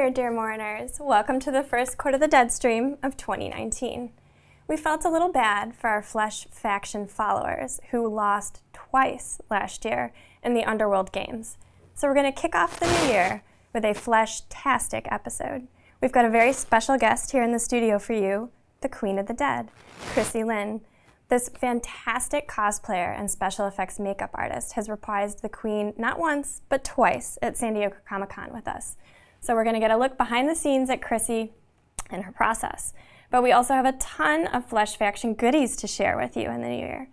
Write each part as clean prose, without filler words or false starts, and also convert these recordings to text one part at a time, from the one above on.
there, dear mourners. Welcome to the first court of the Deadstream of 2019. We felt a little bad for our Flesh faction followers who lost twice last year in the Underworld games. So we're going to kick off the new year with a Flesh-tastic episode. We've got a very special guest here in the studio for you, the Queen of the Dead, Chrissy Lynn. This fantastic cosplayer and special effects makeup artist has reprised the Queen not once, but twice at San Diego Comic-Con with us. So we're going to get a look behind the scenes at Chrissy and her process. But we also have a ton of Flesh Faction goodies to share with you in the new year.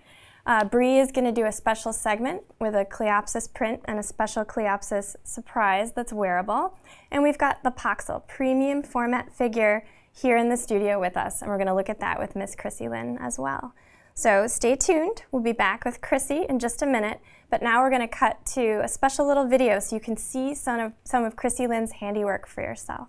Bree is going to do a special segment with a Cleopsis print and a special Cleopsis surprise that's wearable. And we've got the Poxxil Premium Format Figure here in the studio with us, and we're going to look at that with Miss Chrissy Lynn as well. So stay tuned. We'll be back with Chrissy in just a minute, but now we're going to cut to a special little video so you can see some of Chrissy Lynn's handiwork for yourself.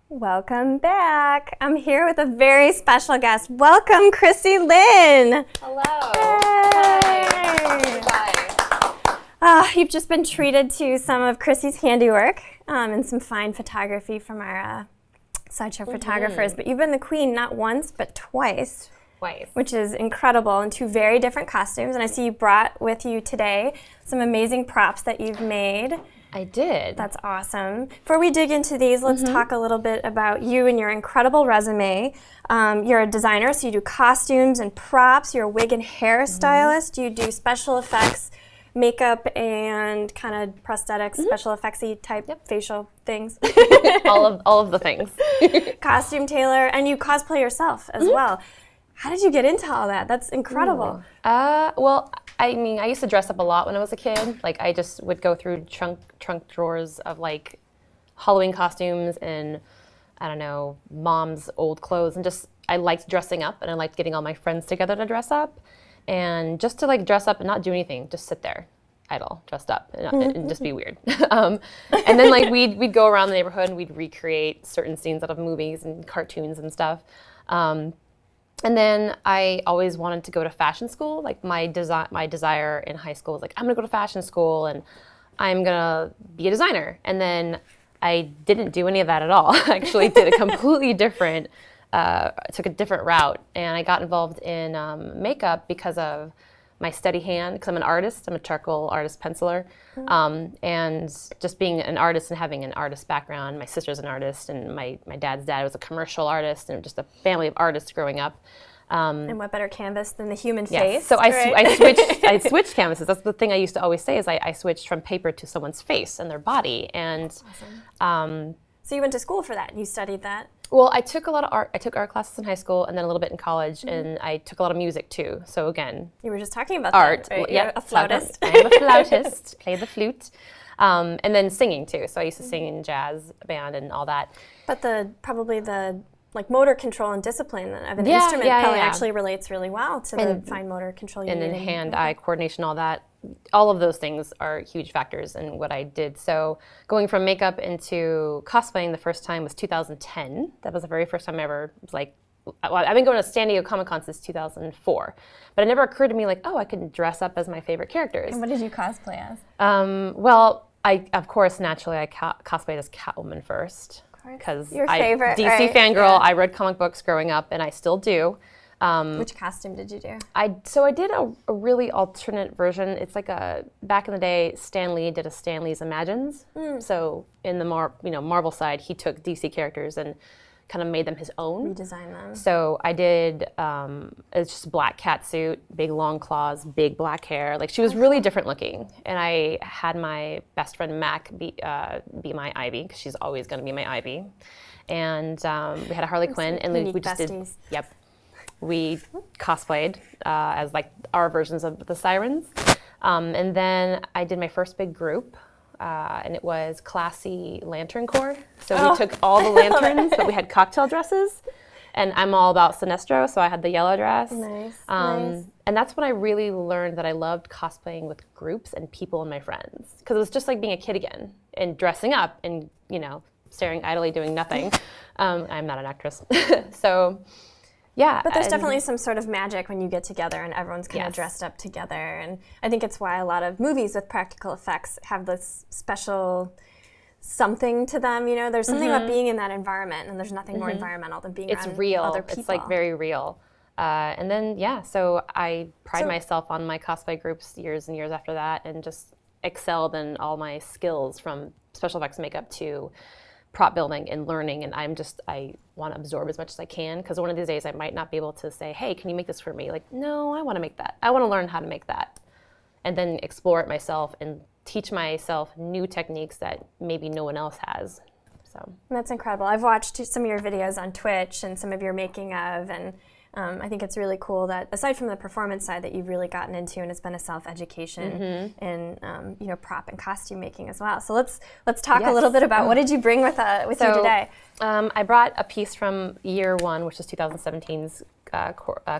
Welcome back. I'm here with a very special guest. Welcome, Chrissy Lynn. Hello. Hey. Hi. You've just been treated to some of Chrissy's handiwork and some fine photography from our Sideshow photographers. But you've been the queen not once, but twice. Which is incredible, in two very different costumes. And I see you brought with you today some amazing props that you've made. I did. That's awesome. Before we dig into these, let's talk a little bit about you and your incredible resume. You're a designer, so you do costumes and props. You're a wig and hair stylist. You do special effects, makeup, and kind of prosthetics, special effectsy type facial things. all of the things. Costume tailor, and you cosplay yourself as well. How did you get into all that? That's incredible. Well, I mean, I used to dress up a lot when I was a kid. Like, I just would go through trunk drawers of like Halloween costumes and, I don't know, mom's old clothes, and just I liked dressing up, and I liked getting all my friends together to dress up, and just to like dress up and not do anything, just sit there, idle, dressed up, and just be weird. And then like we'd go around the neighborhood and we'd recreate certain scenes out of movies and cartoons and stuff. And then I always wanted to go to fashion school. Like my desire in high school was like, I'm gonna go to fashion school and I'm gonna be a designer. And then I didn't do any of that at all. I actually did a completely different, took a different route. And I got involved in makeup because of my steady hand, because I'm an artist. I'm a charcoal artist penciler. And just being an artist and having an artist background, my sister's an artist, and my dad's dad was a commercial artist, and just a family of artists growing up. And what better canvas than the human face? So I switched canvases. That's the thing I used to always say is I switched from paper to someone's face and their body. And awesome. So you went to school for that? You studied that? Well, I took a lot of art. I took art classes in high school and then a little bit in college, and I took a lot of music too. So again, you were just talking about art. That, right? You're a flautist. I am a flautist. Play the flute, and then singing too. So I used to sing in jazz band and all that. But probably the like motor control and discipline of an instrument probably actually relates really well to the fine motor control you need. And then hand-eye coordination, all that. All of those things are huge factors in what I did. So going from makeup into cosplaying the first time was 2010. That was the very first time I ever was like, well, I've been going to San Diego Comic-Con since 2004. But it never occurred to me like, oh, I could dress up as my favorite characters. And what did you cosplay as? Well, of course, naturally, I cosplayed as Catwoman first. Because your favorite, DC right? fangirl, I read comic books growing up, and I still do. Which costume did you do? So I did a really alternate version. It's like back in the day, Stan Lee did a Stan Lee's Imagines. So in the Marvel side, he took DC characters and kind of made them his own. Redesign them. So I did, it's just a black cat suit, big long claws, big black hair. Like she was really different looking. And I had my best friend Mac be my Ivy, because she's always going to be my Ivy. And we had a Harley Quinn, and we just besties. we cosplayed as like our versions of the Sirens. And then I did my first big group, and it was Classy Lantern Corps. So we took all the lanterns, but we had cocktail dresses. And I'm all about Sinestro, so I had the yellow dress. Nice. And that's when I really learned that I loved cosplaying with groups and people and my friends. Because it was just like being a kid again and dressing up and, staring idly doing nothing. I'm not an actress. So, yeah. But there's definitely some sort of magic when you get together and everyone's kind of dressed up together. And I think it's why a lot of movies with practical effects have this special something to them. There's something about being in that environment, and there's nothing more environmental than being around real. other people. It's like very real. And then, so I pride myself on my cosplay groups years and years after that, and just excelled in all my skills from special effects makeup to prop building and learning. And I want to absorb as much as I can, because one of these days I might not be able to say, hey, can you make this for me? Like, no, I want to make that. I want to learn how to make that. And then explore it myself and teach myself new techniques that maybe no one else has. So that's incredible. I've watched some of your videos on Twitch and some of your making of, and I think it's really cool that aside from the performance side that you've really gotten into, and it's been a self-education in prop and costume making as well. So let's talk a little bit about what did you bring with you today? I brought a piece from year one, which is 2017's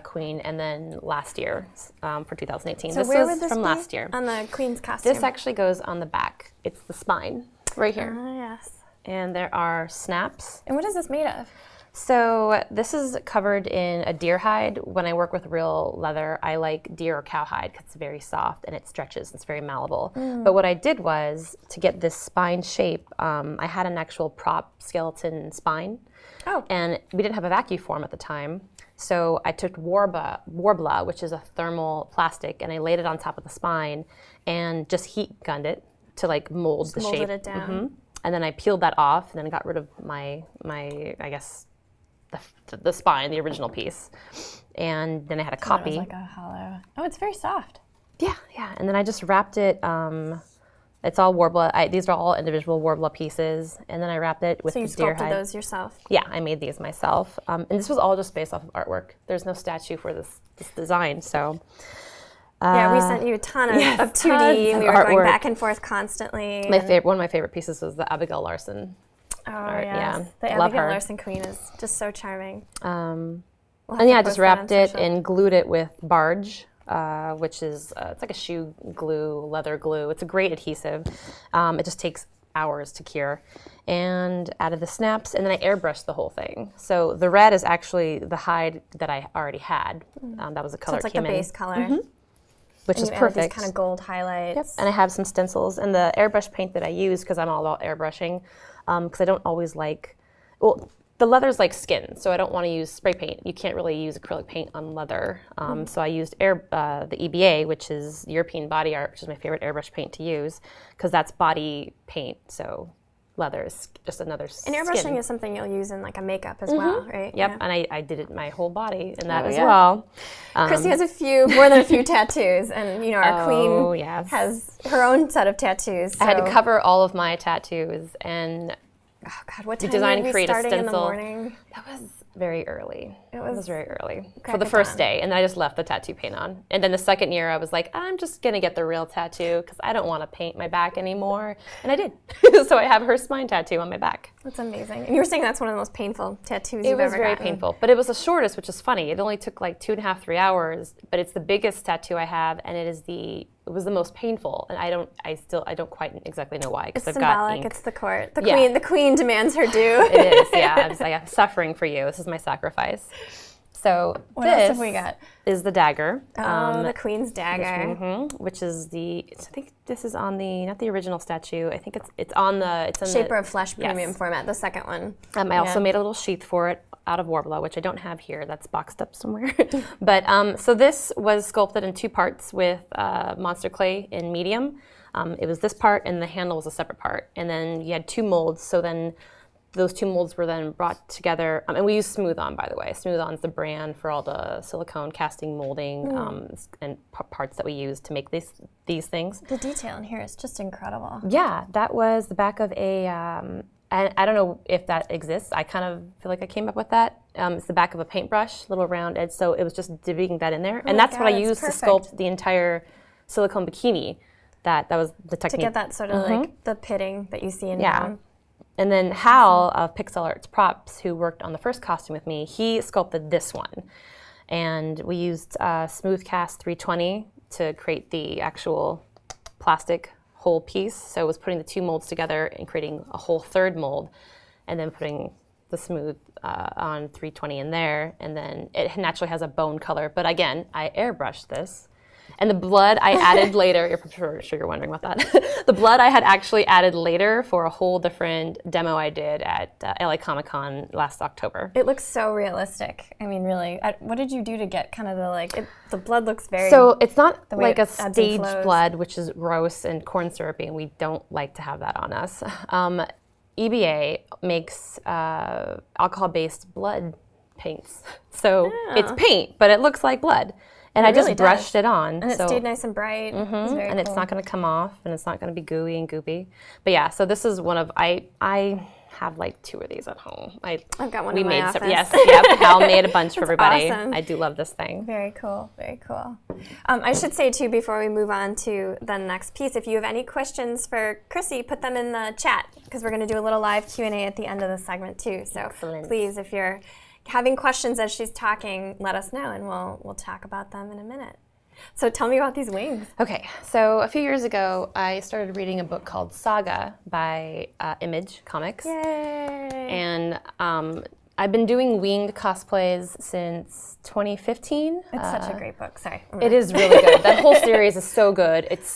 Queen, and then last year for 2018. So this where was would this from be last year. On the Queen's costume? This actually goes on the back. It's the spine right here. Yes. And there are snaps. And what is this made of? So this is covered in a deer hide. When I work with real leather, I like deer or cow hide because it's very soft and it stretches. It's very malleable. But what I did was, to get this spine shape, I had an actual prop skeleton spine. And we didn't have a vacuum form at the time. So I took Warbla, which is a thermal plastic, and I laid it on top of the spine and just heat gunned it to like mold the shape. Molded it down. And then I peeled that off, and then got rid of my I guess, the spine, the original piece. And then I had a copy. It was like a hollow. Oh, it's very soft. Yeah. And then I just wrapped it. It's all Warbla. These are all individual Warbla pieces. And then I wrapped it with the deer hide. So you sculpted those yourself? Yeah, I made these myself. And this was all just based off of artwork. There's no statue for this design, so. We sent you a ton of 2D, and we were going back and forth constantly. One of my favorite pieces was the Abigail Larson. Oh, yes. The Abigail Larson Queen is just so charming. I just wrapped it and glued it with Barge, which is, it's like a shoe glue, leather glue. It's a great adhesive. It just takes hours to cure. And added the snaps, and then I airbrushed the whole thing. So the red is actually the hide that I already had. That was the color so it's like the base color. Which is perfect. These kind of gold highlights. Yep. And I have some stencils, and the airbrush paint that I use, because I'm all about airbrushing, because I don't always like, the leather's like skin, so I don't want to use spray paint. You can't really use acrylic paint on leather. So I used the EBA, which is European Body Art, which is my favorite airbrush paint to use, because that's body paint, so leather is just another skin. And airbrushing is something you'll use in like a makeup as well, right? Yep, Yeah. and I did it my whole body in that as well. Christy has more than a few tattoos, and our queen has her own set of tattoos. So. I had to cover all of my tattoos, and oh God, what time design were we create a starting stencil. in the morning? That was very early. It was very early for Crack the of first dawn. day, and then I just left the tattoo paint on. And then the second year, I was like, I'm just gonna get the real tattoo because I don't want to paint my back anymore, and I did. So I have her spine tattoo on my back. That's amazing. And you were saying that's one of the most painful tattoos It you've was ever very gotten. painful, but it was the shortest, which is funny. It only took like 2.5, 3 hours, but it's the biggest tattoo I have, and it was the most painful, and I don't quite exactly know why, because It's I've got symbolic. ink. It's the court. The queen demands her due. It is, yeah. I'm just like, I'm suffering for you. This is my sacrifice. So What else have we got? Is the dagger. The queen's dagger. Which is I think this is on not the original statue. I think it's on the Shaper of Flesh Premium Format, the second one. I also made a little sheath for it. out of Warbler, which I don't have here. That's boxed up somewhere. But so this was sculpted in 2 parts with monster clay in medium. It was this part, and the handle was a separate part. And then you had 2 molds. So then those 2 molds were then brought together. And we use Smooth On, by the way. Smooth On is the brand for all the silicone casting, molding, and parts that we use to make these things. The detail in here is just incredible. Yeah, that was the back of a, and I don't know if that exists. I kind of feel like I came up with that. It's the back of a paintbrush, little round edge. So it was just dipping that in there. And that's what I used to sculpt the entire silicone bikini. That was the technique. To get that sort of like the pitting that you see in down. And then Hal of Pixel Arts Props, who worked on the first costume with me, he sculpted this one. And we used Smooth Cast 320 to create the actual plastic whole piece. So it was putting the 2 molds together and creating a whole 3rd mold, and then putting the Smooth on 320 in there. And then it naturally has a bone color. But again, I airbrushed this. And the blood I added later, you're sure you're wondering about that. The blood I had actually added later for a whole different demo I did at LA Comic-Con last October. It looks so realistic. I mean, really. What did you do to get kind of the blood looks very... So it's not like a staged blood, which is gross and corn syrupy, and we don't like to have that on us. EBA makes alcohol-based blood paints. So it's paint, but it looks like blood. And I just brushed it on. And it stayed nice and bright. And it's not going to come off, and it's not going to be gooey and goopy. But yeah, so this is one of, I have like 2 of these at home. I've got one in my office. Yes, Hal made a bunch for everybody. Awesome. I do love this thing. Very cool, very cool. I should say too, before we move on to the next piece, if you have any questions for Chrissy, put them in the chat, because we're going to do a little live Q&A at the end of the segment too. So please, if you're having questions as she's talking, let us know, and we'll talk about them in a minute. So tell me about these wings. Okay, so a few years ago, I started reading a book called Saga by Image Comics. Yay! And I've been doing winged cosplays since 2015. It's such a great book. Sorry. It is really good. That whole series is so good. It's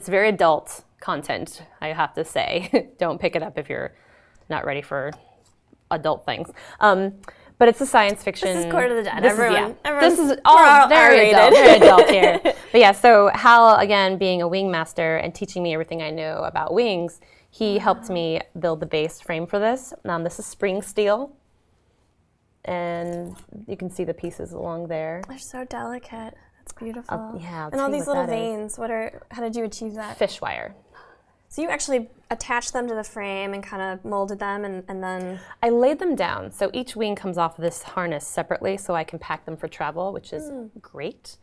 very adult content, I have to say. Don't pick it up if you're not ready for adult things. But it's a science fiction. This is Court of the Dead. This is all very adult here. But yeah, so Hal, again, being a wing master and teaching me everything I know about wings, he helped me build the base frame for this. This is spring steel. And you can see the pieces along there. They're so delicate. That's beautiful. Yeah. And all these little veins. How did you achieve that? Fish wire. So you actually attached them to the frame and kind of molded them, and then... I laid them down. So each wing comes off of this harness separately, so I can pack them for travel, which is great.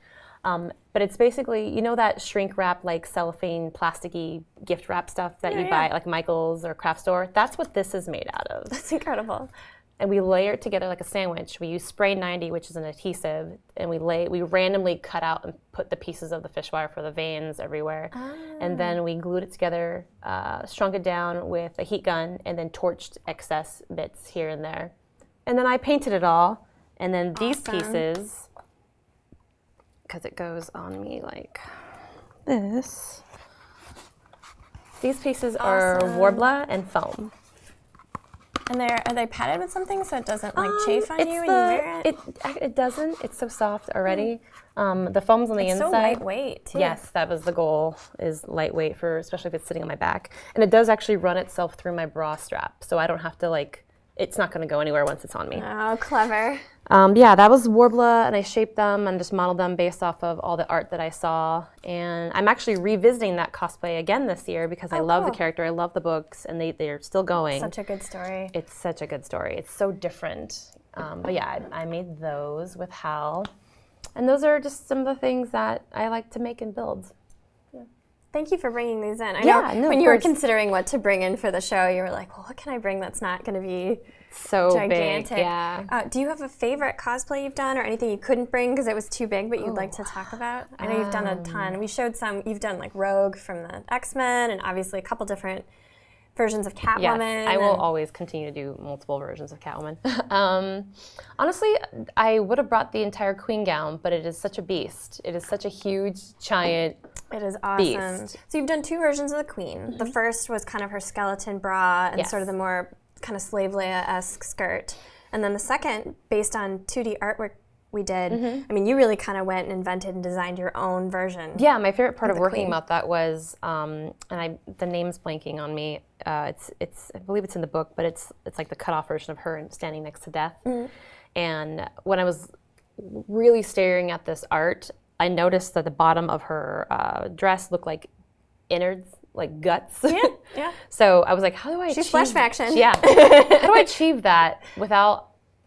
But it's basically, you know that shrink wrap, like cellophane, plasticky gift wrap stuff that you buy at like Michael's or craft store? That's what this is made out of. That's incredible. And we layer it together like a sandwich. We use Spray 90, which is an adhesive, and we randomly cut out and put the pieces of the fish wire for the veins everywhere. And then we glued it together, shrunk it down with a heat gun, and then torched excess bits here and there. And then I painted it all. And then these pieces, because it goes on me like this, these pieces are Warbler and foam. And are they padded with something so it doesn't like chafe on you when you wear it? It doesn't. It's so soft already. The foam's on the inside. It's so lightweight too. Yes, that was the goal, is lightweight, especially if it's sitting on my back. And it does actually run itself through my bra strap, so I don't have to it's not going to go anywhere once it's on me. Oh, clever. Yeah, that was Warbler, and I shaped them and just modeled them based off of all the art that I saw. And I'm actually revisiting that cosplay again this year because I love the character, I love the books, and they're still going. Such a good story. It's such a good story. It's so different. But yeah, I made those with Hal. And those are just some of the things that I like to make and build. Thank you for bringing these in. I know when you were considering what to bring in for the show, you were like, well, what can I bring that's not going to be so gigantic? Big, yeah. Do you have a favorite cosplay you've done or anything you couldn't bring because it was too big but you'd like to talk about? I know you've done a ton. We showed some. You've done like Rogue from the X-Men and obviously a couple different versions of Catwoman. Yes, I will always continue to do multiple versions of Catwoman. Honestly, I would have brought the entire queen gown, but it is such a beast. It is such a huge, giant It is awesome. beast. So you've done two versions of the queen. Mm-hmm. The first was kind of her skeleton bra and sort of the more kind of slave Leia-esque skirt. And then the second, based on 2D artwork we did, I mean, you really kind of went and invented and designed your own version. Yeah, my favorite part of the working queen. about that was, the name's blanking on me. I believe it's in the book, but it's like the cut-off version of her standing next to death. And when I was really staring at this art, I noticed that the bottom of her dress looked like innards, like guts. Yeah. So I was like, how do I She's flesh faction. Yeah. How do I achieve that without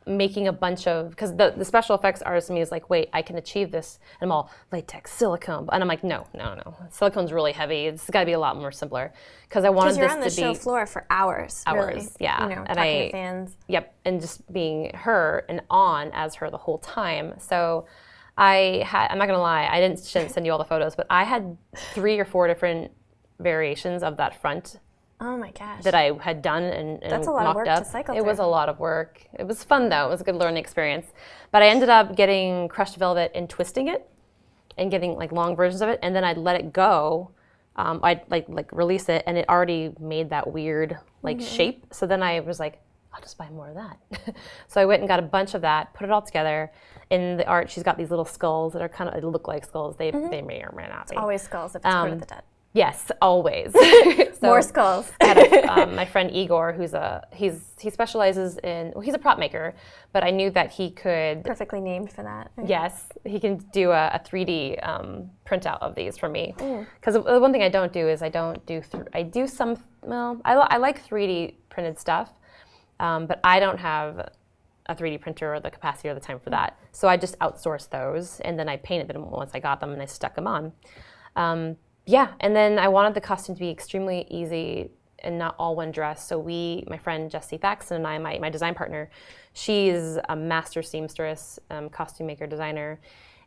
making a bunch of, because the special effects artist in me is like, wait, I can achieve this. And I'm all latex, silicone. And I'm like, no. Silicone's really heavy. It's got to be a lot more simpler. Because I wanted Because you're this on the to show be floor for hours. Really. yeah. You know, And talking to fans. Yep, and just being her and on as her the whole time. So I'm not gonna lie, shouldn't send you all the photos, but I had 3 or 4 different variations of that front Oh my gosh. that I had done and That's a lot of mocked work up. to cycle It was through. a lot of work. It was fun though. It was a good learning experience. But I ended up getting crushed velvet and twisting it and getting like long versions of it, and then I'd let it go. I'd like release it, and it already made that weird like shape. So then I was like, I'll just buy more of that. So I went and got a bunch of that, put it all together. In the art, she's got these little skulls that are kind of, they look like skulls. They may or may not be. Always skulls if it's Court of the Dead. Yes, always. So More skulls. I had my friend Igor, he specializes in, well, he's a prop maker, but I knew that he could, Perfectly named for that. yes, he can do a 3D printout of these for me. Because the one thing I don't do is I do some, well, I like 3D printed stuff, but I don't have a 3D printer or the capacity or the time for that. So I just outsourced those, and then I painted them once I got them and I stuck them on. Yeah, and then I wanted the costume to be extremely easy and not all one dress. So my friend Jessie Thaxton and I, my design partner, she's a master seamstress, costume maker, designer.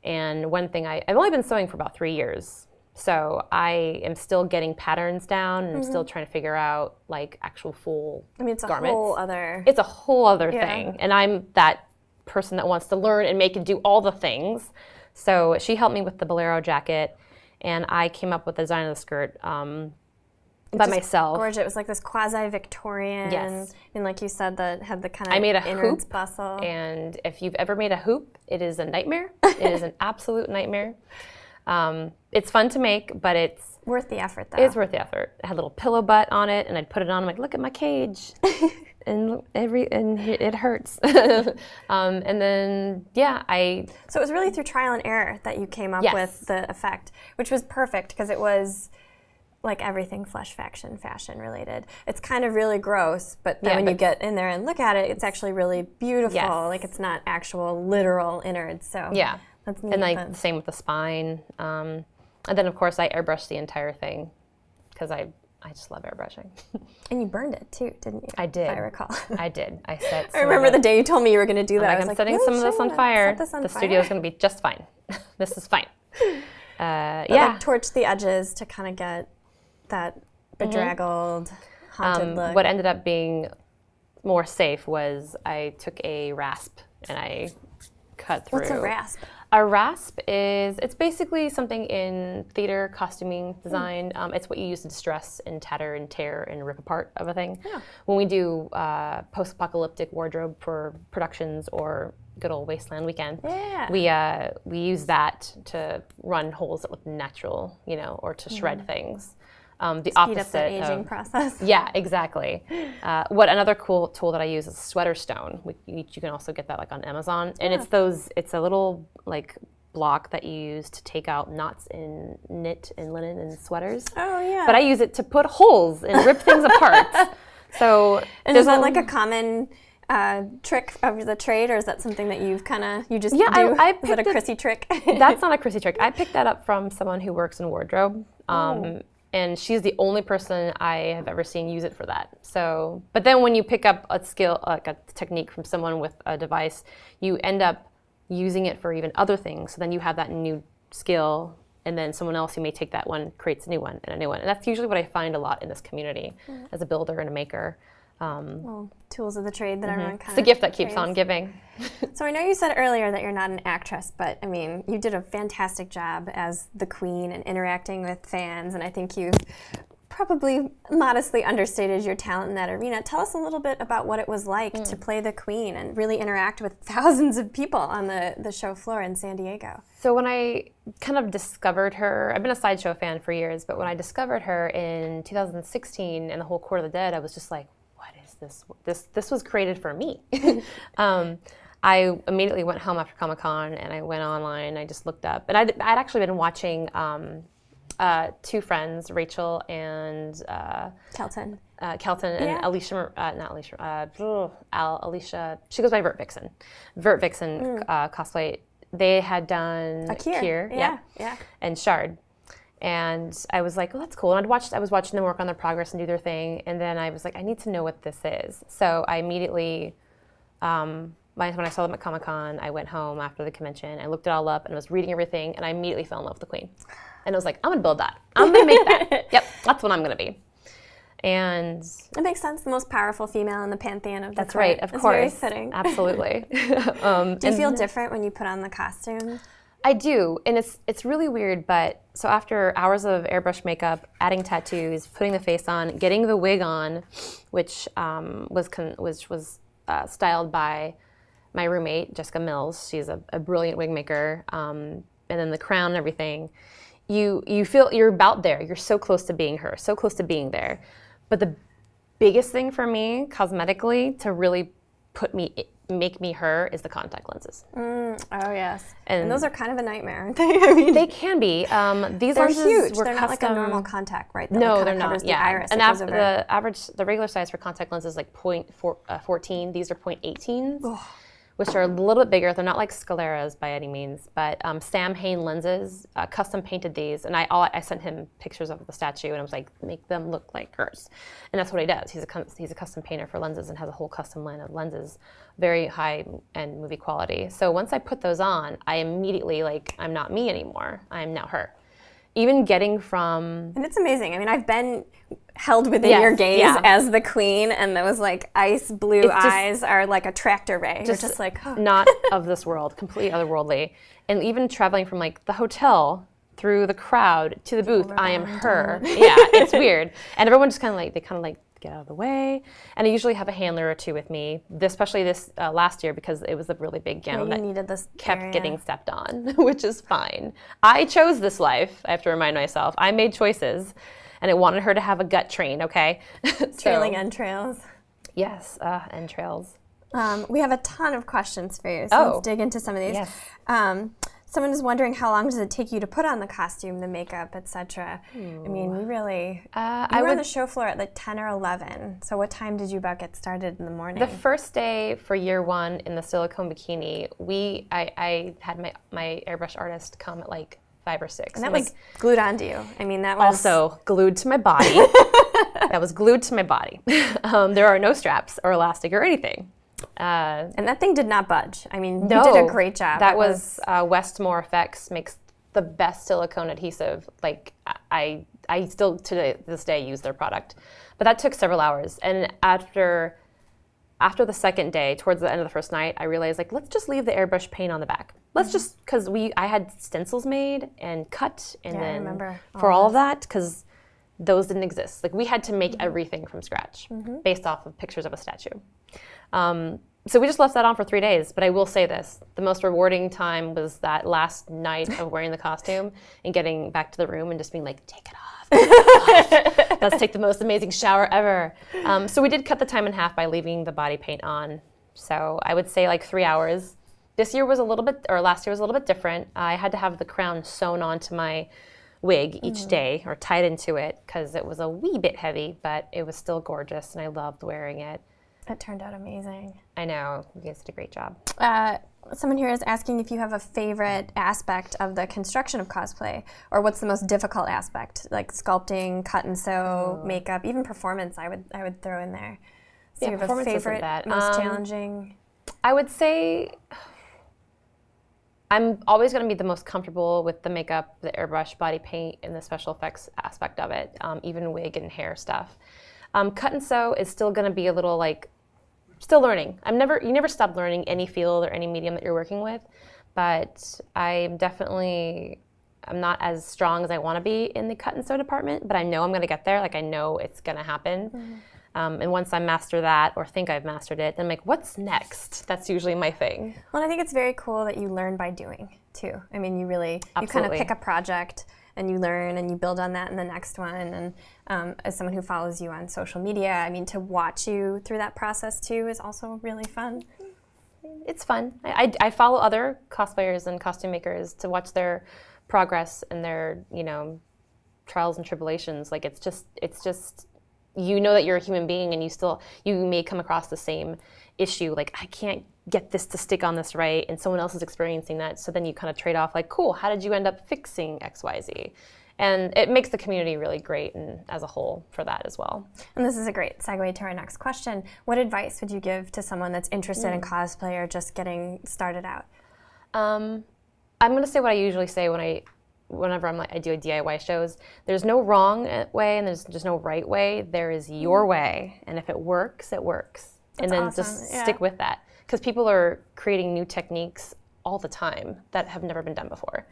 And one thing, I've only been sewing for about 3 years. So I am still getting patterns down and I'm still trying to figure out like actual full I mean, it's a garments. whole other. It's a whole other Yeah. thing. And I'm that person that wants to learn and make and do all the things. So she helped me with the bolero jacket. And I came up with the design of the skirt by myself. Gorgeous. It was like this quasi-Victorian. Yes. And like you said, that had the kind of I made a innards hoop, bustle. and if you've ever made a hoop, it is a nightmare. It is an absolute nightmare. It's fun to make, but it's Worth the effort, though. worth the effort. It had a little pillow butt on it, and I'd put it on. I'm like, look at my cage, and it hurts. And then So it was really through trial and error that you came up Yes. with the effect, which was perfect because it was like everything flesh fashion related. It's kind of really gross, but then when you get in there and look at it, it's actually really beautiful. Yes. Like it's not actual literal innards. So yeah. that's neat. And like then. the same with the spine. And then of course I airbrushed the entire thing because I just love airbrushing. And you burned it too, didn't you? I did. If I recall. I did. I set. I remember the day you told me you were going to do that. I was I'm like, setting really? some of this Sure, on let's fire. set this on The fire. studio's going to be just fine. This is fine. But, Yeah. like, torch the edges to kind of get that bedraggled, haunted look. What ended up being more safe was I took a rasp and I cut through. What's a rasp? A rasp it's basically something in theater costuming design. It's what you use to distress and tatter and tear and rip apart of a thing. Yeah. When we do post-apocalyptic wardrobe for productions or good old Wasteland Weekend, we use that to run holes that look natural, or to shred things. The Speed opposite up the aging of, process. Yeah, exactly. What another cool tool that I use is sweater stone. You can also get that like on Amazon, and it's a little like block that you use to take out knots in knit and linen and sweaters. Oh yeah. But I use it to put holes and rip things apart. So And is that like a common trick of the trade, or is that something that you just do? I is that a picked it- Chrissy trick? That's not a Chrissy trick. I picked that up from someone who works in wardrobe. And she's the only person I have ever seen use it for that. So, but then when you pick up a skill, like a technique from someone with a device, you end up using it for even other things. So then you have that new skill, and then someone else who may take that one creates a new one and a new one. And that's usually what I find a lot in this community as a builder and a maker. Well, tools of the trade that everyone kind of. It's the gift that keeps on giving. So I know you said earlier that you're not an actress, but I mean, you did a fantastic job as the queen and interacting with fans, and I think you've probably modestly understated your talent in that arena. Tell us a little bit about what it was like to play the Queen and really interact with thousands of people on the show floor in San Diego. So when I kind of discovered her, I've been a Sideshow fan for years, but when I discovered her in 2016 and the whole Court of the Dead, I was just like, what is this? This was created for me. I immediately went home after Comic-Con and I went online, I just looked up. And I'd actually been watching two friends, Rachel and Kelton. And Alicia, Alicia, she goes by Vert Vixen. Vert Vixen Cosplay. They had done Acre, yeah, and Shard. And I was like, well, that's cool. And I was watching them work on their progress and do their thing. And then I was like, I need to know what this is. So I immediately, when I saw them at Comic-Con, I went home after the convention. I looked it all up and was reading everything. And I immediately fell in love with the Queen. And I was like, I'm going to build that. I'm going to make that. Yep, that's what I'm going to be. And it makes sense. The most powerful female in the pantheon of the That's court. right, of it's course. Very fitting. Absolutely. Do you feel different when you put on the costume? I do, and it's really weird. But so after hours of airbrush makeup, adding tattoos, putting the face on, getting the wig on, which was styled by my roommate Jessica Mills. She's a brilliant wig maker, and then the crown and everything. You feel you're about there. You're so close to being her, so close to being there. But the biggest thing for me, cosmetically, to really make me her, is the contact lenses. Oh yes, and those are kind of a nightmare, aren't they? I mean, they can be. These they're lenses huge. were they're not custom. like a normal contact, right? No, they're not. The Yeah, iris. and the regular size for contact lenses is like 0.14. These are 0.18s. Which are a little bit bigger. They're not like Scaleras by any means, but Sam Hain lenses custom painted these, and I sent him pictures of the statue, and I was like, make them look like hers, and that's what he does. He's a custom painter for lenses and has a whole custom line of lenses, very high end movie quality. So once I put those on, I immediately I'm not me anymore. I'm now her. Even getting from... And it's amazing. I mean, I've been held within your gaze as the Queen, and those ice blue eyes are like a tractor ray. You're just like, oh. Not of this world, completely otherworldly. And even traveling from the hotel through the crowd to the booth, I am her. Yeah, it's weird. And everyone just they get out of the way. And I usually have a handler or two with me, especially this last year, because it was a really big gown that kept getting stepped on, which is fine. I chose this life, I have to remind myself. I made choices, and I wanted her to have a gut train, okay? Trailing entrails. Yes, entrails. We have a ton of questions for you, so let's dig into some of these. Yes. Someone is wondering, how long does it take you to put on the costume, the makeup, etc.? I mean, we really... you were on the show floor at 10 or 11, so what time did you about get started in the morning? The first day for year one in the silicone bikini, I had my airbrush artist come at 5 or 6. And that was glued onto you. I mean, that was... Also glued to my body. That was glued to my body. There are no straps or elastic or anything. And that thing did not budge. I mean, you did a great job. That was Westmore Effects makes the best silicone adhesive. I still to this day use their product, but that took several hours. And after the second day, towards the end of the first night, I realized let's just leave the airbrush paint on the back. Let's just because I had stencils made and cut, and then I remember for all of that because those didn't exist. We had to make everything from scratch based off of pictures of a statue. So we just left that on for 3 days. But I will say this, the most rewarding time was that last night of wearing the costume and getting back to the room and just being like, take it off. Take it off. Let's take the most amazing shower ever. So we did cut the time in half by leaving the body paint on. So I would say 3 hours. Last year was a little bit different. I had to have the crown sewn onto my wig each day or tied into it because it was a wee bit heavy, but it was still gorgeous and I loved wearing it. It turned out amazing. I know. You guys did a great job. Someone here is asking if you have a favorite aspect of the construction of cosplay, or what's the most difficult aspect, like sculpting, cut and sew, makeup, even performance. I would throw in there. So you have a favorite, most challenging? I would say I'm always going to be the most comfortable with the makeup, the airbrush, body paint, and the special effects aspect of it, even wig and hair stuff. Cut and sew is still going to be a little still learning. You never stop learning any field or any medium that you're working with, but I'm definitely I'm not as strong as I want to be in the cut and sew department, but I know I'm going to get there. Like I know it's going to happen. And once I master that or think I've mastered it, then I'm like, what's next? That's usually my thing. Well, I think it's very cool that you learn by doing too. I mean, you kind of pick a project and you learn and you build on that in the next one. And as someone who follows you on social media, I mean, to watch you through that process too is also really fun. It's fun. I follow other cosplayers and costume makers to watch their progress and their, trials and tribulations. Like it's just, you know that you're a human being and you may come across the same issue. Like, I can't get this to stick on this right, and someone else is experiencing that. So then you kind of trade off like, cool, how did you end up fixing X, Y, Z? And it makes the community really great and as a whole for that as well. And this is a great segue to our next question. What advice would you give to someone that's interested in cosplay or just getting started out? I'm going to say what I usually say whenever I do DIY shows. There's no wrong way and there's just no right way. There is your way, and if it works, it works. That's and then awesome. just stick with that, because people are creating new techniques all the time that have never been done before.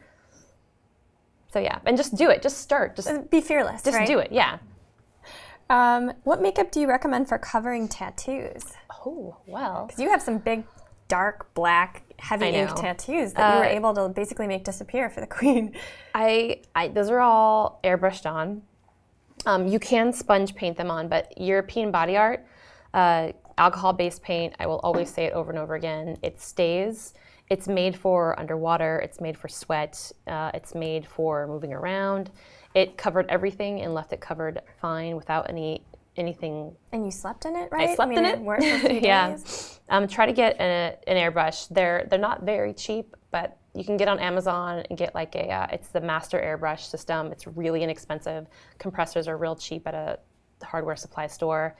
So yeah, and just do it. Just start. Just be fearless. Just right? do it. Yeah. What makeup do you recommend for covering tattoos? Oh well, because you have some big, dark, black, heavy ink tattoos that you were able to basically make disappear for the queen. Those are all airbrushed on. You can sponge paint them on, but European body art, alcohol-based paint, I will always say it over and over again, it stays. It's made for underwater, it's made for sweat, it's made for moving around. It covered everything and left it covered fine without anything. And you slept in it, right? I slept in it. It worked for a few days. Try to get an airbrush. They're not very cheap, but you can get on Amazon and get like it's the master airbrush system. It's really inexpensive. Compressors are real cheap at a hardware supply store.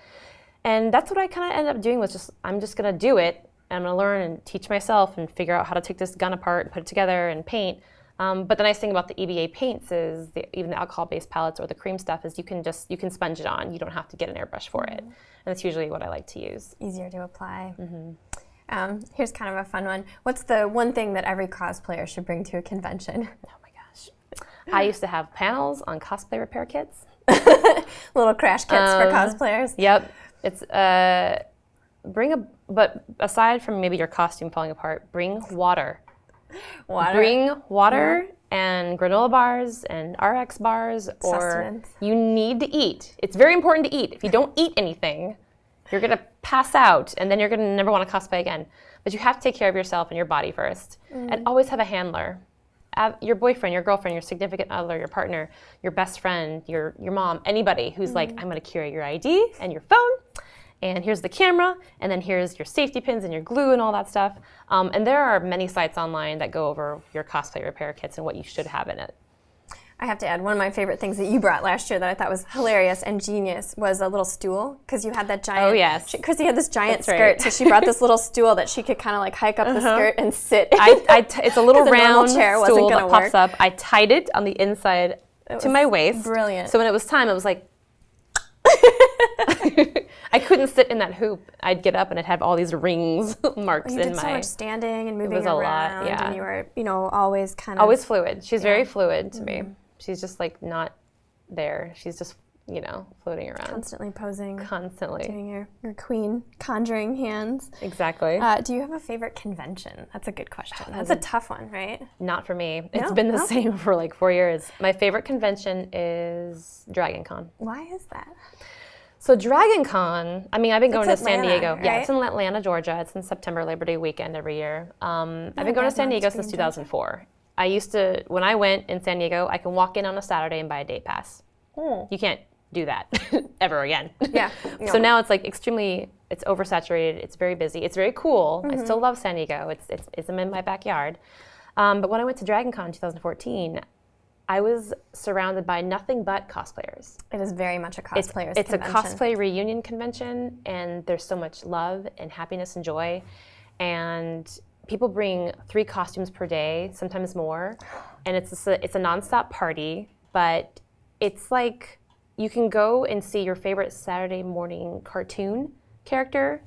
And that's what I kind of ended up doing was I'm just going to do it. And I'm going to learn and teach myself and figure out how to take this gun apart and put it together and paint. But the nice thing about the EVA paints is even the alcohol-based palettes or the cream stuff is you can sponge it on. You don't have to get an airbrush for it. And that's usually what I like to use. Easier to apply. Here's kind of a fun one. What's the one thing that every cosplayer should bring to a convention? Oh my gosh. I used to have panels on cosplay repair kits. Little crash kits for cosplayers. Yep. It's but aside from maybe your costume falling apart, bring water. Bring water and granola bars and RX bars, or you need to eat. It's very important to eat. If you don't eat anything, you're going to pass out and then you're going to never want to cosplay again. But you have to take care of yourself and your body first. And always have a handler. Your boyfriend, your girlfriend, your significant other, your partner, your best friend, your mom, anybody who's like, I'm going to carry your ID and your phone. And here's the camera, and then here's your safety pins and your glue and all that stuff. And there are many sites online that go over your cosplay repair kits and what you should have in it. I have to add, one of my favorite things that you brought last year that I thought was hilarious and genius was a little stool, because you had that giant... Oh, yes. Chrissy had this giant skirt, so she brought this little stool that she could kind of like hike up the skirt and sit. It's a little round chair stool that pops up. I tied it on the inside to my waist. Brilliant. So when it was time, it was like... I couldn't sit in that hoop. I'd get up and I'd have all these rings marks in my... You did so much standing and moving around. It was a lot, yeah. And you were, always kind of... Always fluid. She's very fluid to me. She's just like not there. She's just, floating around. Constantly posing. Constantly. Doing your queen conjuring hands. Exactly. Do you have a favorite convention? That's a good question. That's a tough one, right? Not for me. It's been the same for like 4 years. My favorite convention is Dragon Con. Why is that? So Dragon Con, I've been going to San Diego. Right? Yeah, it's in Atlanta, Georgia. It's in September, Labor Day weekend every year. I've been going to San Diego since 2004. I used to, when I went in San Diego, I can walk in on a Saturday and buy a day pass. You can't do that ever again. Yeah. So now it's like it's oversaturated. It's very busy. It's very cool. I still love San Diego. It's in my backyard. But when I went to Dragon Con in 2014, I was surrounded by nothing but cosplayers. It is very much a cosplayer's It's convention. a cosplay reunion convention, and there's so much love and happiness and joy. And people bring 3 costumes per day, sometimes more. And it's a nonstop party, but it's like you can go and see your favorite Saturday morning cartoon character,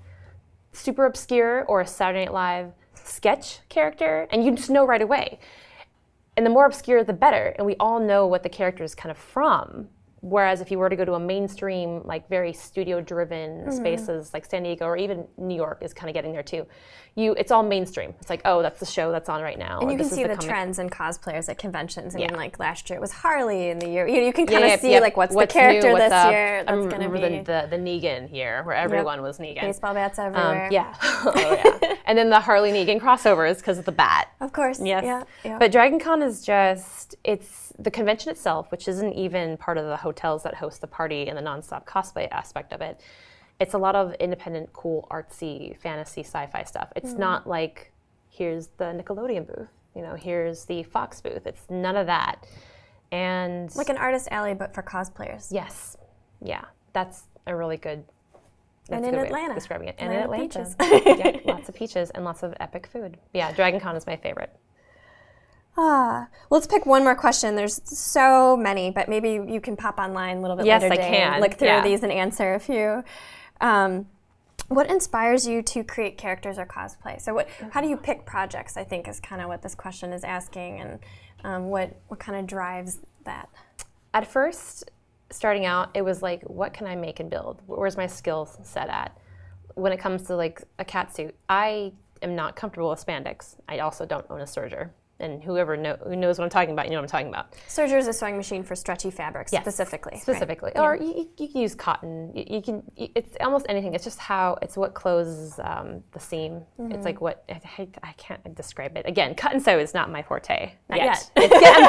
super obscure, or a Saturday Night Live sketch character, and you just know right away. and the more obscure, the better. And we all know what the character is kind of from. Whereas if you were to go to a mainstream, like very studio-driven spaces like San Diego or even New York is kind of getting there too, it's all mainstream. It's like, oh, that's the show that's on right now. And you can see the trends in cosplayers at conventions. I mean, like last year it was Harley in the year. You can kind of see like what's the character new, this up. year. That's I remember going to be the Negan here, where everyone was Negan. Baseball bats everywhere. And then the Harley Negan crossovers because of the bat. Of course. Yes. Yeah. But Dragon Con is just, it's the convention itself, which isn't even part of the hotels that host the party and the nonstop cosplay aspect of it. It's a lot of independent, cool, artsy, fantasy, sci-fi stuff. It's not like, here's the Nickelodeon booth, here's the Fox booth. It's none of that. And like an artist alley, but for cosplayers. Yes. Yeah. That's a really good, and in Atlanta. Describing it. And in Atlanta. Lots of peaches and lots of epic food. Yeah, Dragon Con is my favorite. Let's pick one more question. There's so many, but maybe you can pop online a little bit later today. Yes, I can. And look through these and answer a few. What inspires you to create characters or cosplay? So how do you pick projects, I think, is kind of what this question is asking, and what kind of drives that? At first, starting out, it was like, what can I make and build? Where's my skill set at? When it comes to like a cat suit, I am not comfortable with spandex. I also don't own a serger. And who knows what I'm talking about, you know what I'm talking about. Serger is a sewing machine for stretchy fabrics, specifically. Specifically. Right? Or you can use cotton. It's almost anything. It's just it's what closes the seam. It's like I can't describe it. Again, cut and sew is not my forte. Not yet. I'm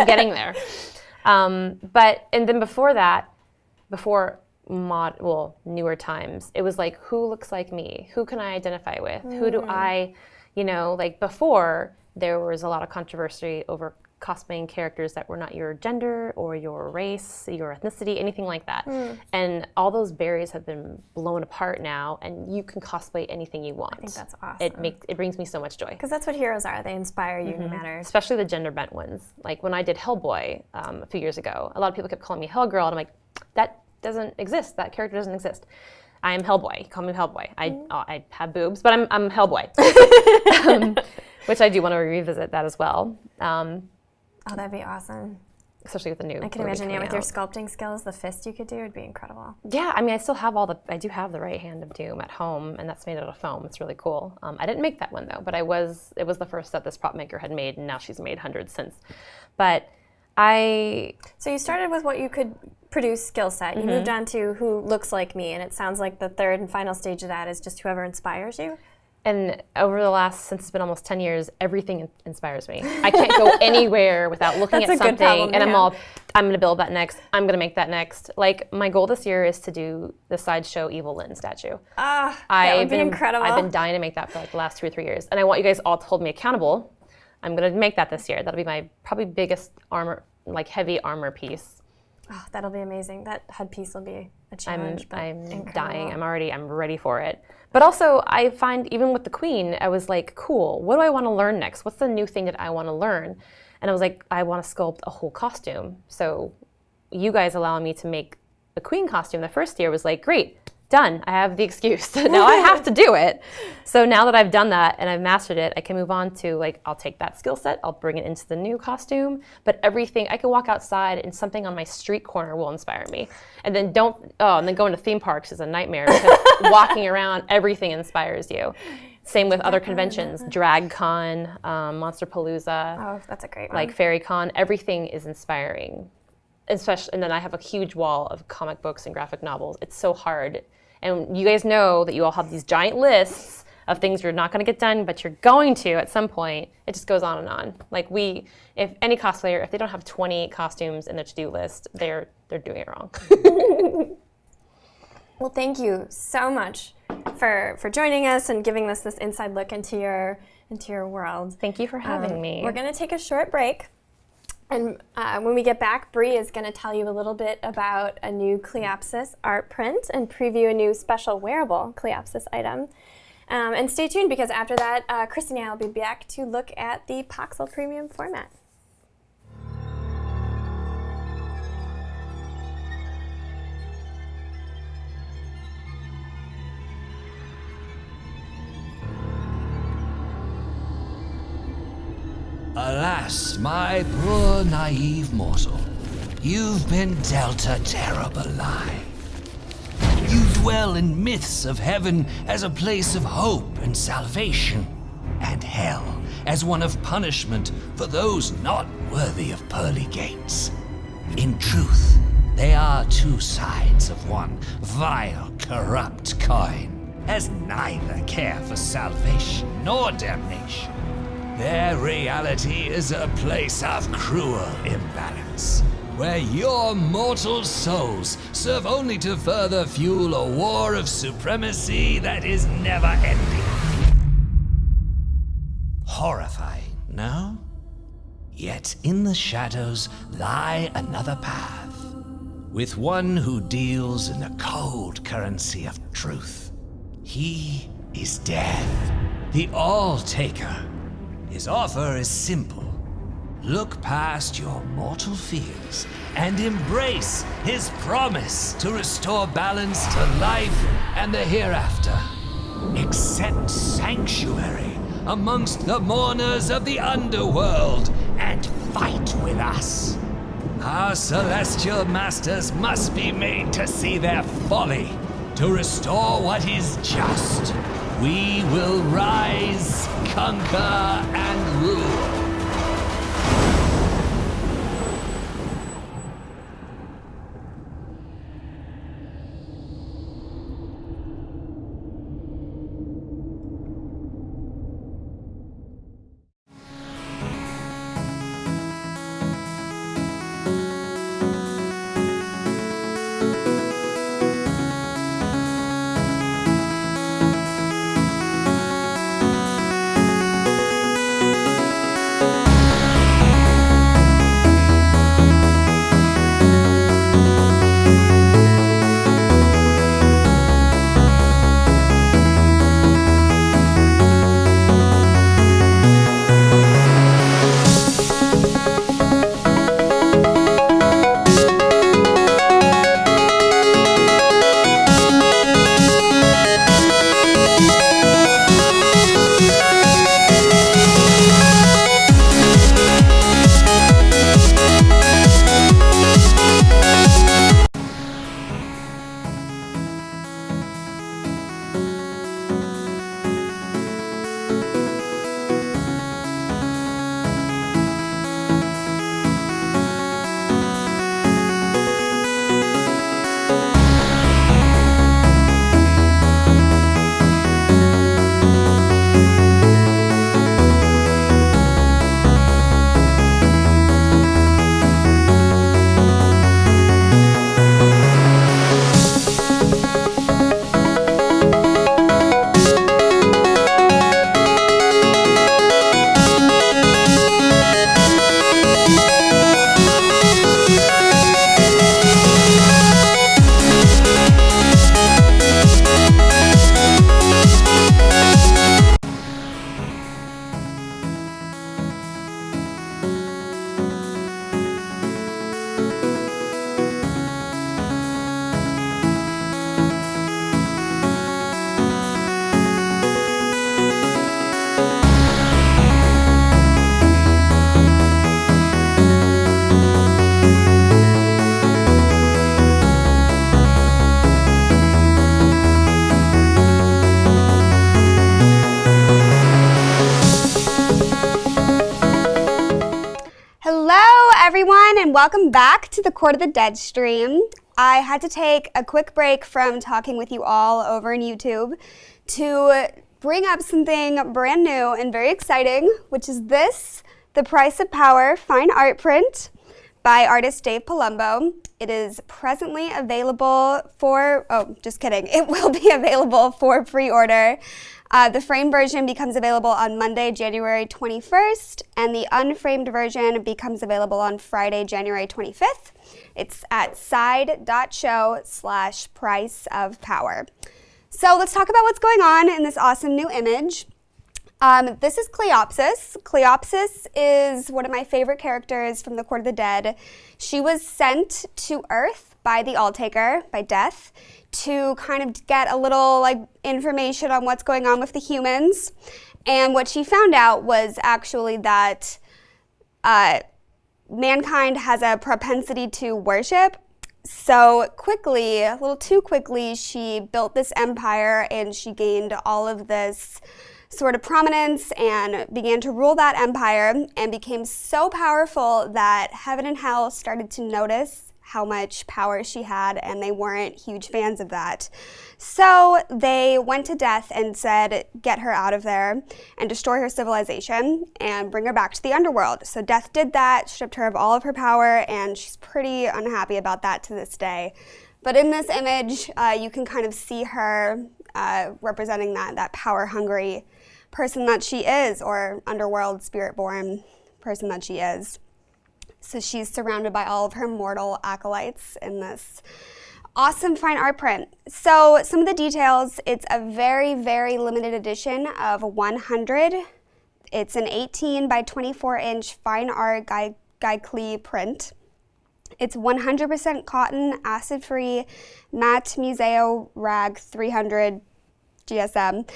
getting there. And then before that, newer times, it was like, who looks like me? Who can I identify with? Who do I, like before, there was a lot of controversy over cosplaying characters that were not your gender or your race, your ethnicity, anything like that. And all those barriers have been blown apart now, and you can cosplay anything you want. I think that's awesome. It brings me so much joy. Because that's what heroes are. They inspire you no matter. Especially the gender bent ones. Like when I did Hellboy a few years ago, a lot of people kept calling me Hellgirl, and I'm like, that doesn't exist. That character doesn't exist. I am Hellboy. Call me Hellboy. I have boobs, but I'm Hellboy. Which I do want to revisit that as well. That'd be awesome. Especially with the new. I can imagine, with your sculpting skills, the fist you could do would be incredible. Yeah, I mean, I do have the right hand of Doom at home, and that's made out of foam. It's really cool. I didn't make that one though, but it was the first that this prop maker had made, and now she's made hundreds since. But So you started with what you could produce skill set. You moved on to who looks like me, and it sounds like the third and final stage of that is just whoever inspires you. And over the since it's been almost 10 years, everything inspires me. I can't go anywhere without looking at something, and I'm going to build that next. I'm going to make that next. Like, my goal this year is to do the Sideshow Evil Lyn statue. That would be incredible. I've been dying to make that for like the last 2 or 3 years, and I want you guys all to hold me accountable. I'm going to make that this year. That'll be my probably biggest armor, like heavy armor piece. Oh, that'll be amazing. That headpiece will be a challenge. I'm dying. I'm ready for it. But also, I find even with the Queen, I was like, cool, what do I want to learn next? What's the new thing that I want to learn? And I was like, I want to sculpt a whole costume. So you guys allowing me to make the Queen costume the first year was like, great, done. I have the excuse. Now I have to do it. So now that I've done that and I've mastered it, I can move on to I'll take that skill set, I'll bring it into the new costume, but everything, I can walk outside and something on my street corner will inspire me. And then going to theme parks is a nightmare because walking around, everything inspires you. Same with other conventions, DragCon, Monsterpalooza. Oh, that's a great one. Like FairyCon, everything is inspiring. Especially, and then I have a huge wall of comic books and graphic novels. It's so hard. And you guys know that you all have these giant lists of things you're not going to get done, but you're going to at some point. It just goes on and on. Like if any cosplayer, if they don't have 20 costumes in their to-do list, they're doing it wrong. Well, thank you so much for joining us and giving us this inside look into your world. Thank you for having me. We're going to take a short break. And when we get back, Bree is going to tell you a little bit about a new Cleopsis art print and preview a new special wearable Cleopsis item. And stay tuned, because after that, Christy and I will be back to look at the Poxxil Premium Format. Alas, my poor naive mortal, you've been dealt a terrible lie. You dwell in myths of heaven as a place of hope and salvation, and hell as one of punishment for those not worthy of pearly gates. In truth, they are two sides of one vile, corrupt coin, as neither care for salvation nor damnation. Their reality is a place of cruel imbalance, where your mortal souls serve only to further fuel a war of supremacy that is never ending. Horrifying, no? Yet in the shadows lie another path, with one who deals in the cold currency of truth. He is death, the all-taker. His offer is simple. Look past your mortal fears and embrace his promise to restore balance to life and the hereafter. Accept sanctuary amongst the mourners of the Underworld and fight with us. Our celestial masters must be made to see their folly, to restore what is just. We will rise, conquer, and rule. everyone, and welcome back to the Court of the Deadstream. I had to take a quick break from talking with you all over on YouTube to bring up something brand new and very exciting, which is this, The Price of Power fine art print by artist Dave Palumbo. It is presently available for, just kidding, it will be available for pre-order. The framed version becomes available on Monday, January 21st, and the unframed version becomes available on Friday, January 25th. It's at side.show/price of power. So let's talk about what's going on in this awesome new image. This is Cleopsis. Cleopsis is one of my favorite characters from the Court of the Dead. She was sent to Earth by the All-Taker, by Death, to kind of get a little information on what's going on with the humans. And what she found out was actually that mankind has a propensity to worship. So quickly, a little too quickly, she built this empire and she gained all of this sort of prominence and began to rule that empire and became so powerful that heaven and hell started to notice how much power she had, and they weren't huge fans of that. So they went to Death and said, get her out of there and destroy her civilization and bring her back to the Underworld. So Death did that, stripped her of all of her power, and she's pretty unhappy about that to this day. But in this image, you can kind of see her representing that power-hungry person that she is, or Underworld spirit-born person that she is. So she's surrounded by all of her mortal acolytes in this awesome fine art print. So some of the details, it's a very, very limited edition of 100. It's an 18 by 24 inch fine art Guy print. It's 100% cotton, acid-free, matte Museo Rag 300 GSM.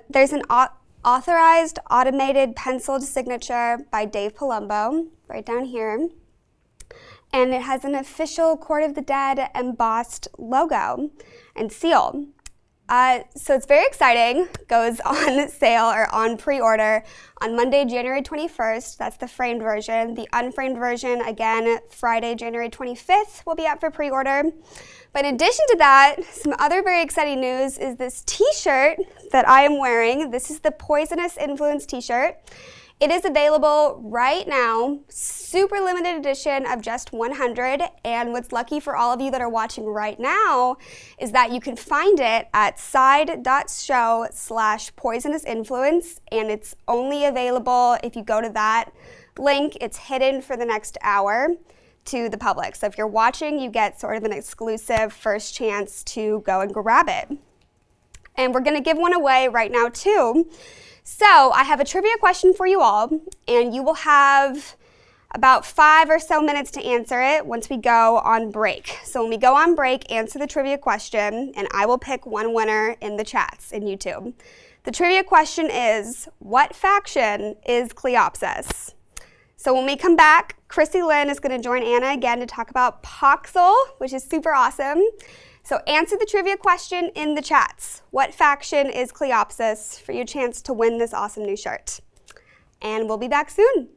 There's an authorized automated penciled signature by Dave Palumbo, right down here. And it has an official Court of the Dead embossed logo and seal. So it's very exciting. Goes on sale or on pre-order on Monday, January 21st. That's the framed version. The unframed version, again, Friday, January 25th will be up for pre-order. But in addition to that, some other very exciting news is this t-shirt that I am wearing. This is the Poisonous Influence t-shirt. It is available right now, super limited edition of just 100, and what's lucky for all of you that are watching right now is that you can find it at side.show/poisonousinfluence, and it's only available if you go to that link. It's hidden for the next hour to the public. So if you're watching, you get sort of an exclusive first chance to go and grab it. And we're gonna give one away right now too. So I have a trivia question for you all, and you will have about 5 or so minutes to answer it once we go on break. So when we go on break, answer the trivia question, and I will pick one winner in the chats in YouTube. The trivia question is, what faction is Cleopsis? So when we come back, Chrissy Lynn is going to join Anna again to talk about Poxxil, which is super awesome. So answer the trivia question in the chats. What faction is Cleopsis for your chance to win this awesome new shirt? And we'll be back soon.